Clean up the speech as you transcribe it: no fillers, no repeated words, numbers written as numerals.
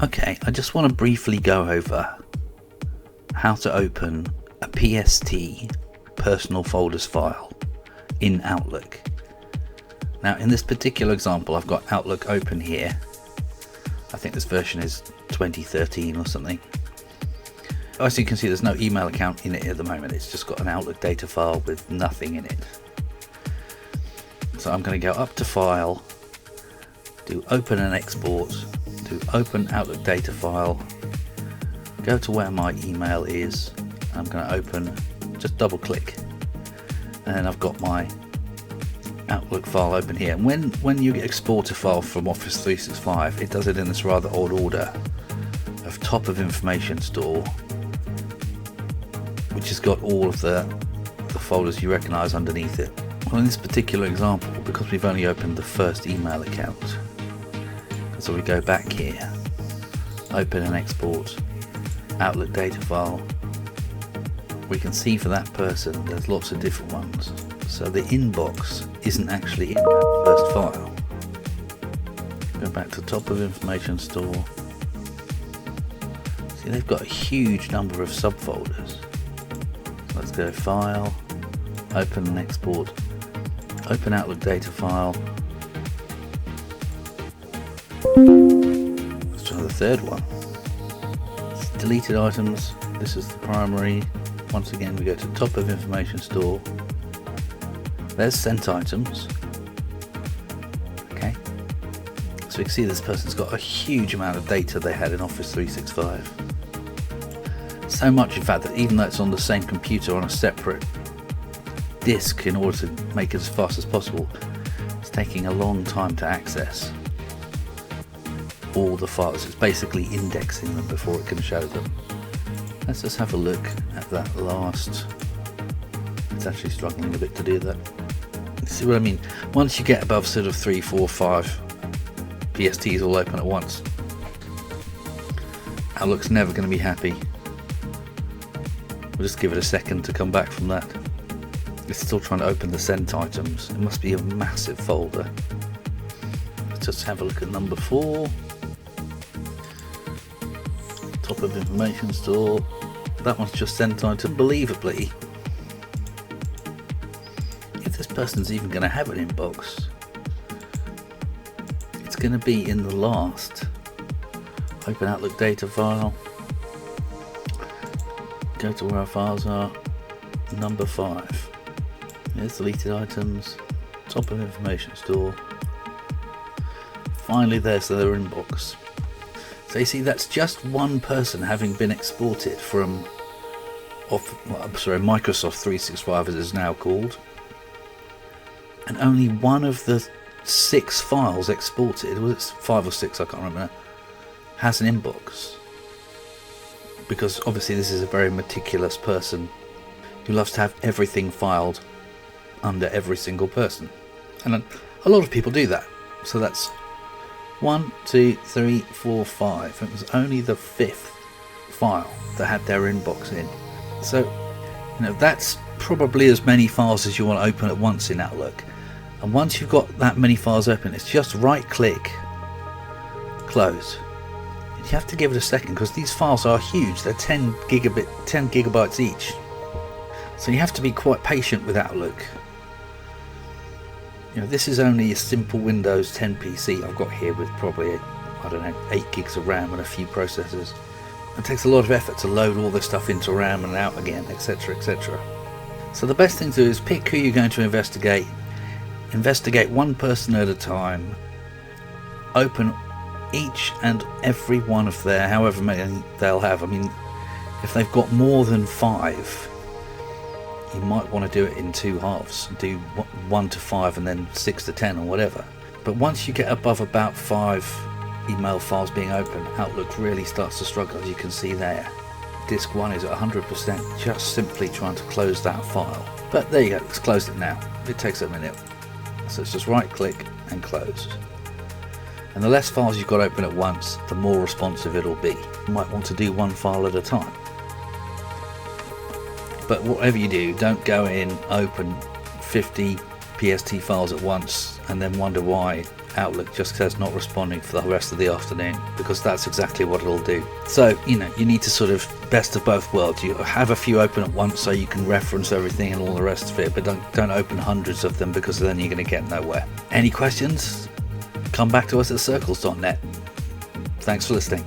Okay, I just want to briefly go over how to open a PST, personal folders file, in Outlook. Now in this particular example I've got Outlook open here. I think this version is 2013 or something. As you can see, there's no email account in it at the moment. It's just got an Outlook data file with nothing in it. So I'm going to go up to File, do Open and Export, do Open Outlook data file, go to where my email is. I'm going to open, just double click, and I've got my Outlook file open here. And when you export a file from Office 365, it does it in this rather odd order of top of information store, which has got all of the folders you recognize underneath it. Well, in this particular example, because we've only opened the first email account, so we go back here, open and export, Outlook data file, we can see for that person there's lots of different ones. So the inbox isn't actually in that first file. Go back to top of information store. See, they've got a huge number of subfolders. So let's go File, Open and Export, Open Outlook data file. Let's try the third one. It's deleted items. This is the primary. Once again, we go to top of information store. There's sent items. Okay, so you can see this person's got a huge amount of data they had in Office 365. So much, in fact, that even though it's on the same computer on a separate disk, in order to make it as fast as possible, it's taking a long time to access all the files. It's basically indexing them before it can show them. Let's just have a look at that last. It's actually struggling a bit to do that. See what I mean? Once you get above sort of 3, 4, 5 PSTs all open at once, Outlook's never going to be happy. We'll just give it a second to come back from that. It's still trying to open the sent items. It must be a massive folder. Let's just have a look at number 4. Top of information store. That one's just sent item. Unbelievably, if this person's even going to have an inbox, it's going to be in the last. Open Outlook data file. Go to where our files are. Number 5. There's deleted items. Top of information store. Finally, there's their inbox. So you see, that's just one person having been exported from Microsoft 365, as it's now called, and only one of the 6 files exported, was it 5 or 6, I can't remember, has an inbox. Because obviously this is a very meticulous person who loves to have everything filed under every single person, and a lot of people do that. So that's 1, 2, 3, 4, 5. It was only the 5th file that had their inbox in. So, you know, that's probably as many files as you want to open at once in Outlook. And once you've got that many files open, it's just right click, close. You have to give it a second because these files are huge. They're 10 gigabytes each. So you have to be quite patient with Outlook. You know, this is only a simple Windows 10 PC I've got here with probably, I don't know, 8 gigs of RAM and a few processors. It takes a lot of effort to load all this stuff into RAM and out again, etc, etc. So the best thing to do is pick who you're going to investigate. Investigate one person at a time. Open each and every one of their, however many they'll have. I mean, if they've got more than 5, you might want to do it in 2 halves. Do 1 to 5 and then 6 to 10 or whatever. But once you get above about 5 email files being open, Outlook really starts to struggle, as you can see there. Disk 1 is at 100%, just simply trying to close that file. But there you go, it's closed it now. It takes a minute. So it's just right click and closed. And the less files you've got open at once, the more responsive it'll be. You might want to do 1 file at a time. But whatever you do, don't go in, open 50 PST files at once and then wonder why Outlook just says not responding for the rest of the afternoon, because that's exactly what it'll do. So, you need to sort of best of both worlds. You have a few open at once so you can reference everything and all the rest of it, but don't open hundreds of them, because then you're going to get nowhere. Any questions? Come back to us at circles.net. Thanks for listening.